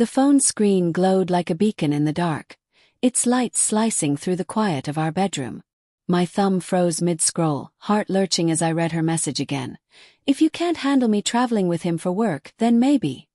The phone screen glowed like a beacon in the dark, its light slicing through the quiet of our bedroom. My thumb froze mid-scroll, heart lurching as I read her message again. "If you can't handle me traveling with him for work, then maybe."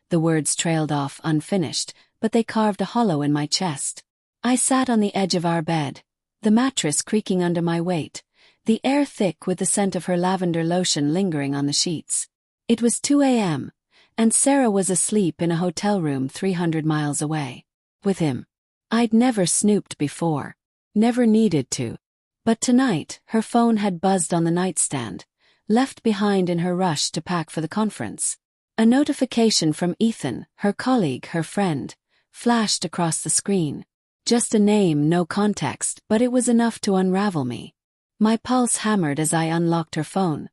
The words trailed off unfinished, but they carved a hollow in my chest. I sat on the edge of our bed, the mattress creaking under my weight, the air thick with the scent of her lavender lotion lingering on the sheets. It was 2 a.m., and Sarah was asleep in a hotel room 300 miles away. With him. I'd never snooped before. Never needed to. But tonight, her phone had buzzed on the nightstand, left behind in her rush to pack for the conference. A notification from Ethan, her colleague, her friend, flashed across the screen. Just a name, no context, but it was enough to unravel me. My pulse hammered as I unlocked her phone.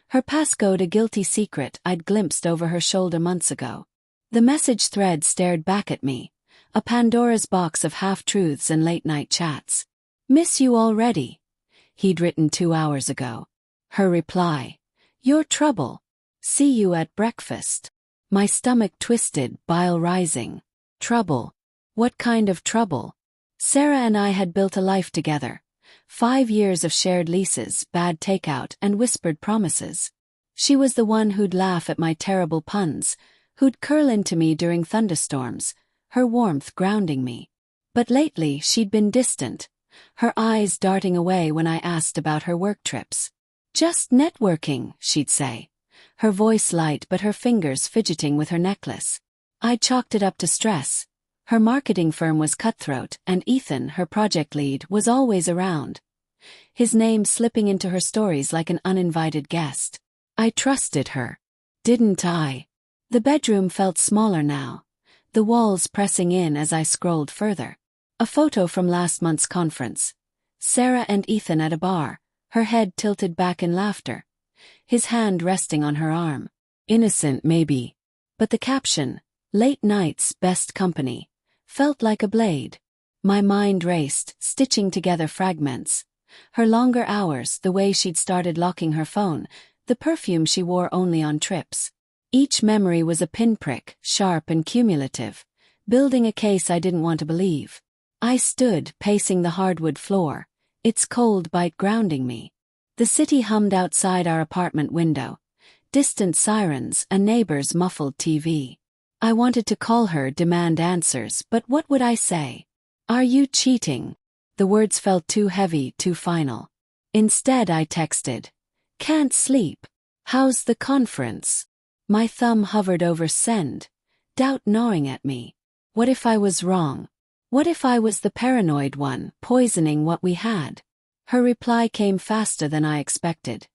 Her passcode, a guilty secret I'd glimpsed over her shoulder months ago. The message thread stared back at me, a Pandora's box of half-truths and late-night chats. "Miss you already," he'd written 2 hours ago. Her reply, "Your trouble. See you at breakfast." My stomach twisted, bile rising. Trouble. What kind of trouble? Sarah and I had built a life together. 5 years of shared leases, bad takeout, and whispered promises. She was the one who'd laugh at my terrible puns, who'd curl into me during thunderstorms, her warmth grounding me. But lately she'd been distant, her eyes darting away when I asked about her work trips. "Just networking," she'd say, her voice light but her fingers fidgeting with her necklace. I chalked it up to stress. Her marketing firm was cutthroat, and Ethan, her project lead, was always around. His name slipping into her stories like an uninvited guest. I trusted her. Didn't I? The bedroom felt smaller now, the walls pressing in as I scrolled further. A photo from last month's conference. Sarah and Ethan at a bar, her head tilted back in laughter, his hand resting on her arm. Innocent maybe. But the caption, "Late nights, best company," felt like a blade. My mind raced, stitching together fragments. Her longer hours, the way she'd started locking her phone, the perfume she wore only on trips. Each memory was a pinprick, sharp and cumulative, building a case I didn't want to believe. I stood, pacing the hardwood floor, its cold bite grounding me. The city hummed outside our apartment window, distant sirens, a neighbor's muffled TV. I wanted to call her, demand answers, but what would I say? "Are you cheating?" The words felt too heavy, too final. Instead I texted, "Can't sleep. How's the conference?" My thumb hovered over send, doubt gnawing at me. What if I was wrong? What if I was the paranoid one, poisoning what we had? Her reply came faster than I expected.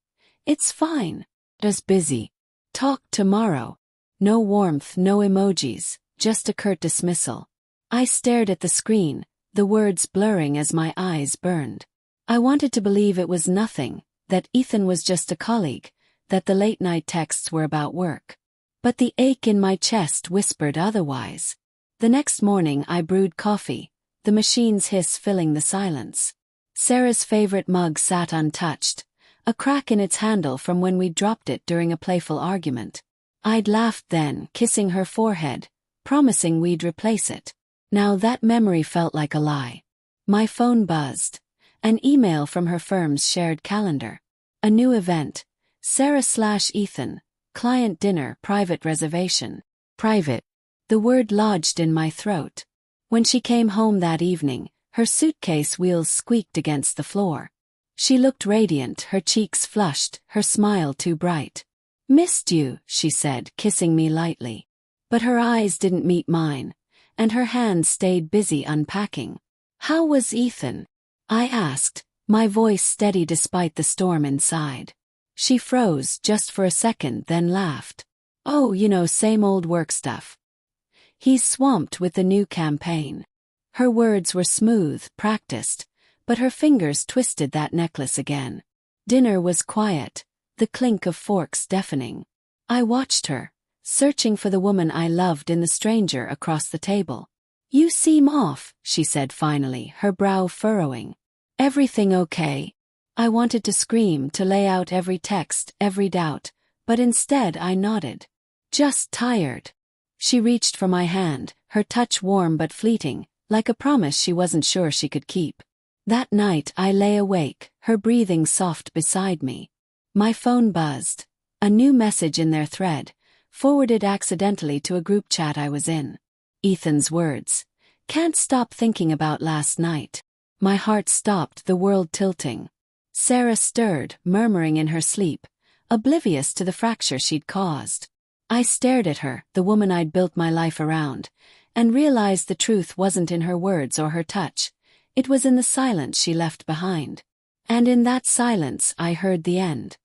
"It's fine. Just busy. Talk tomorrow." No warmth, no emojis, just a curt dismissal. I stared at the screen, the words blurring as my eyes burned. I wanted to believe it was nothing, that Ethan was just a colleague, that the late-night texts were about work. But the ache in my chest whispered otherwise. The next morning I brewed coffee, the machine's hiss filling the silence. Sarah's favorite mug sat untouched, a crack in its handle from when we dropped it during a playful argument. I'd laughed then, kissing her forehead, promising we'd replace it. Now that memory felt like a lie. My phone buzzed. An email from her firm's shared calendar. A new event. Sarah/Ethan. Client dinner, private reservation. Private. The word lodged in my throat. When she came home that evening, her suitcase wheels squeaked against the floor. She looked radiant, her cheeks flushed, her smile too bright. "Missed you," she said, kissing me lightly. But her eyes didn't meet mine, and her hands stayed busy unpacking. "How was Ethan?" I asked, my voice steady despite the storm inside. She froze just for a second, then laughed. "Oh, same old work stuff. He's swamped with the new campaign." Her words were smooth, practiced, but her fingers twisted that necklace again. Dinner was quiet, the clink of forks deafening. I watched her, searching for the woman I loved in the stranger across the table. "You seem off," she said finally, her brow furrowing. "Everything okay?" I wanted to scream, to lay out every text, every doubt, but instead I nodded. "Just tired." She reached for my hand, her touch warm but fleeting, like a promise she wasn't sure she could keep. That night I lay awake, her breathing soft beside me. My phone buzzed. A new message in their thread, forwarded accidentally to a group chat I was in. Ethan's words. Can't stop thinking about last night. My heart stopped, the world tilting. Sarah stirred, murmuring in her sleep, oblivious to the fracture she'd caused. I stared at her, the woman I'd built my life around, and realized the truth wasn't in her words or her touch. It was in the silence she left behind. And in that silence I heard the end.